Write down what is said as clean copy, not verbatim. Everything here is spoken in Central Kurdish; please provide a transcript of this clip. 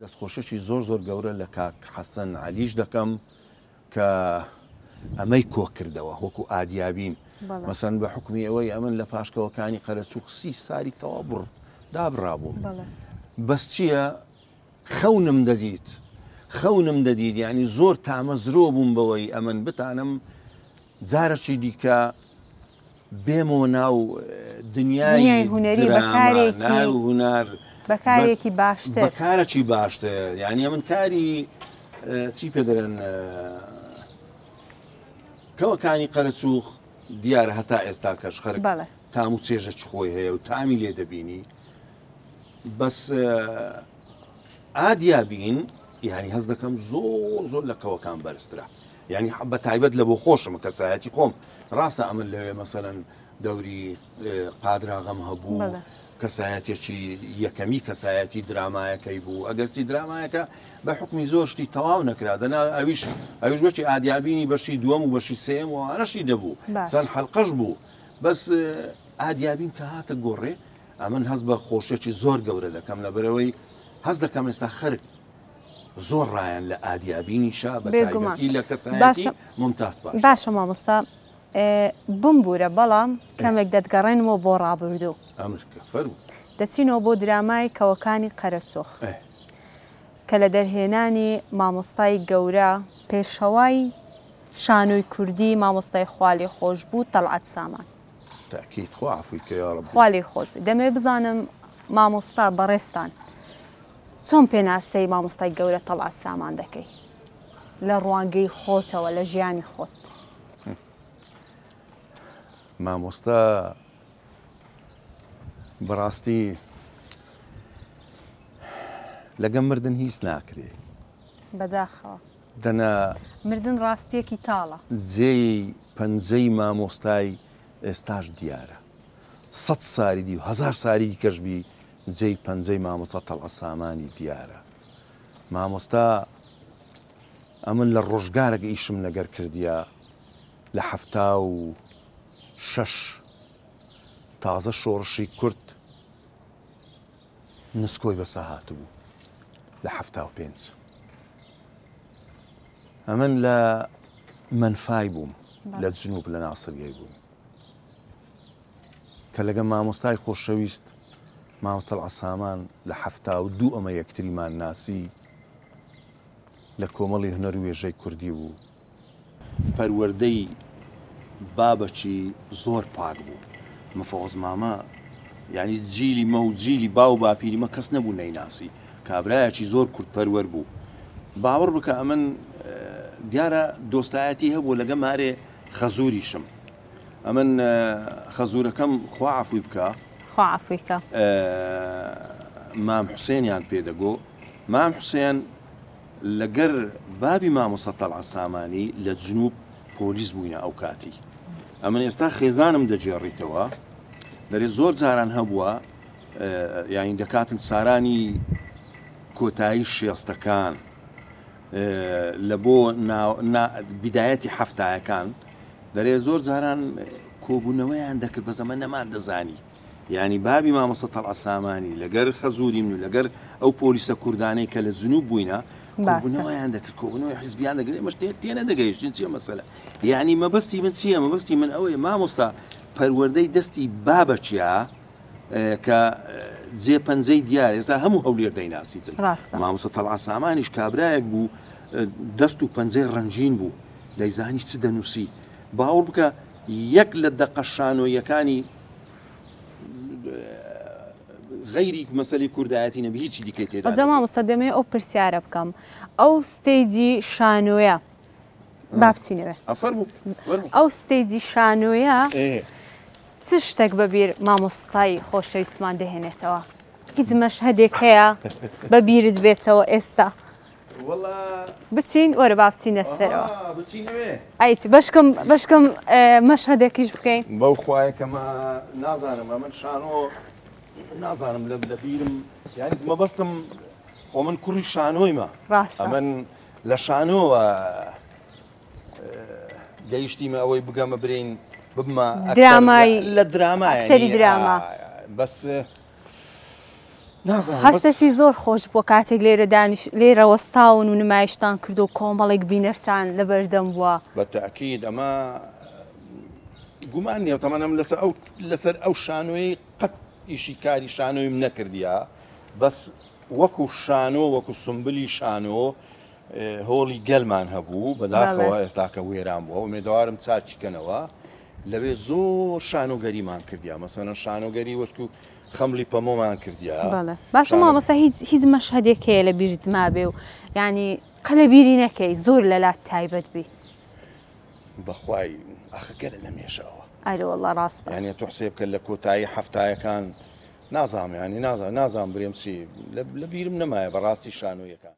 دەستخۆشێکی زۆر گەورە لە کاک حەسەن عەلیش دەکەم کە ئەمەی کۆ کردەوە وەکو ئادیابین مەسەن بە حکمی ئەوەی ئەمن لە پاشکەوەکانی قەرەچوو 30 ساری تەوا دابڕابووم. بەس چییە؟ خەونم دەدیت یعنی زۆر تامەزرۆ بووم بەوەی ئەمن بتانم جارەکی دیکە بێمەوە ناو دنیای هونەری هونار بەکارێکی باشتر بەکارێکی باشتر یعنی ئەمن کاری چی پێ دەرێن کەوەکانی قەرەچووخ دیارە هەتا ئێستا کەش خەرک تام و چێژەی خۆی هەیە و تامی لێ دەبینی بەس ئادیابین یعنی هەز دەکەم زۆر لە کەوەکان بەرزترە یعنی بە تایبەت لە بۆ خۆشم کەسایەتی خۆم ڕاستە ئەمن لەوێ مەسەلەن دەوری قادراغەم هەبوو کەسایەتێکی یەکەمی کەسایەتی درامایەکەی بوو ئەگەرچی درامایەکە بە حکمی زۆر شتی تەواو نەکرا دەنا ئەویش بەشی ئادیابینی بەشی دووەم و بەشی سێم و ئەنەشی دەبوو چەند حەڵقەش بوو بەس ئادیابین کە هاتە گۆڕێ ئەمن هەست بە خۆشێکی زۆر گەورە دەکەم لەبەرەوەی هەست دەکەم ئێستا خەرک زۆر ڕایەن لە ئادیابینیشا بە تایبەتی لە کەسایەتی ممتاز باشە مامۆستا بمبورە بەڵام کەمێک دەتگەڕێنەوە بۆ ڕابردوو دەچینەوە بۆ درامای کەوەکانی قەرەچووخ کە لە دەرهێنانی مامۆستای گەورە پێشەوای شانۆی کوردی مامۆستای خوالی خۆش بوو تەڵعەت سامان خوالی خۆش بوو دەمێ بزانم مامۆستا بەڕێستان چۆن پێناسەی مامۆستای گەورە تەڵعەت سامان دەکەی لە ڕوانگەی خۆتەوە لە ژیانی خۆت مامۆستا بەڕاستی لەگەم مردن هیچ ناکرێ بەداخەوە دەنا مردن ڕاستیەکی تاڵە جێی پەنجەی مامۆستای ئێستاش دیارە 100 ساری دی و 1000 ساری کەشبی جێی پەنجەی مامۆستا تەڵعەت سامانی دیارە مامۆستا ئەمن لە ڕۆژگارێک ئیشم لەگەر کردیە لە 76 تازە شۆڕشی کورد نسکۆی بەسە هاتبوو لە 75 ئەمن لە منفای بووم لە جنوب لە ناسریای بووم کە لەگە مامۆستای خۆشەویست مامۆستا تەڵعەت سامان لە 72 ئەمە یەکتریمان ناسی لە کۆمەڵی هونەر و وێژەی کوردی بوو پەروەردەی بابەکی زۆر پاک بوو مەفۆز مامە یعنی جیلی مە و جیلی باو باپیری مە کەس نەبوو نەیناسی کابرایەکی زۆر کورد پەروەر بوو باوەڕ بکە ئەمن دیارە دۆستایەتی هەبوو لەگە مارێ خەزوریشم ئەمن خەزورەکەم خوا عەفوی بکە مام حوسێنیان پێدەگۆ مام حوسێن لەگەر بابی مامۆستا تەڵعەت سامانی لە جنوب پۆلیس بووینە ئەو کاتی ئەمن ئێستا خێزانم دەجێڕیتەوە دەرێ زۆر جاران هەبووە یانی دەکاتن سارانی کۆتایی شێستەکان لە بۆ بیدایەتی هەفتایەکان دەرێ زۆر جاران کۆبوونەوەیان دەکرد بە زەمە نەمان دەزانی یعنی بابی مامۆستا تەڵعەت سامانی لەگەر خەزوری من و لەگەر ئەو پۆلیسە کوردانەی کە لە جنوب بووینە کۆبوونەوەیان دەکرد کۆبوونەوەی حیزبیان دەگرێت مەش تێنە دەگەیشتین چیە مەسەلە یعنی مەبەستی من چییە مەبەستی من ئەوەیە مامۆستا پەروەردەی دەستی بابەچیا کە جێ پەنجەی دیار ئێستا هەموو هەولێر دەیناسیتن مامۆستا تەڵعەت سامانیش کابرایەک بوو دەست و پەنجەی ڕەنجین بوو دەیزانی چ دەنووسی باوەڕ بکە یەک لە دەقەشانۆیەکانی غەیری مەسەلەی کوردایەتی نەبی هیچی دیکەی تێدا ئەجا مامۆستا دەمێ ئەو پرسیارە بکەم ئەو ستەیجی شانۆیە با بچینەوێ ئەو ستەیجی شانۆیە چ شتێک بەبیر مامۆستای خۆشەویستمان دەهێنێتەوە هیچ مەشهەدێک هەیە بەبیرت بێتەوە ئێستا بچین وەرە با بچینە سەرەوە ئەیتی بەشکم مەشهەدێکیش بکەین بەو خوایەکەمە نازانم ئەمن شانۆ نازانم لە بیرم یعنی مەبەستم خۆ من کوڕی شانۆیمە ئەمن لە شانۆوە گەیشتیمە ئەوەی بگەمە برین ببمە درامای لە درامای دراما بەس هەستێکی زۆر خۆش بۆ کاتێک لێرە لێرە وەستاون و نمایشتان کرد و کۆمەڵێک بینەرتان لەبەردەم بووە بەتەئکید ئەمە گومان نییە تەمەنم لەسەر ئەو شانۆی قەت ئیشی کاری شانۆیم نەکردیا بەس وەکو شانۆ وەکو سمبلی شانۆ هۆڵی گەلمان هەبوو بەداخەوە ئێستاکە وێران بووە و مێدەوارم چاچیکەنەوە لەوێ زۆر شانۆگەریمان کردیا مەسەنە شانۆگەری وەشک و خەملی پەمۆمان کردیا باشە مامۆستا هیچ مەشهەدێک هەیە لە بیرت مابێ و ینی قەلە بیری نەکەی زۆر لەلات تایبەت بی بەخوای ئەخەگەرە لەمێشەوە ئەرە وەڵڵا ڕاستە یعنی تۆ حسێب بکە لە کۆتایی هەفتایەکان نازانم ینی نازانم برێم چی لە بیرم نەمایە بەڕاستی شانۆیەکان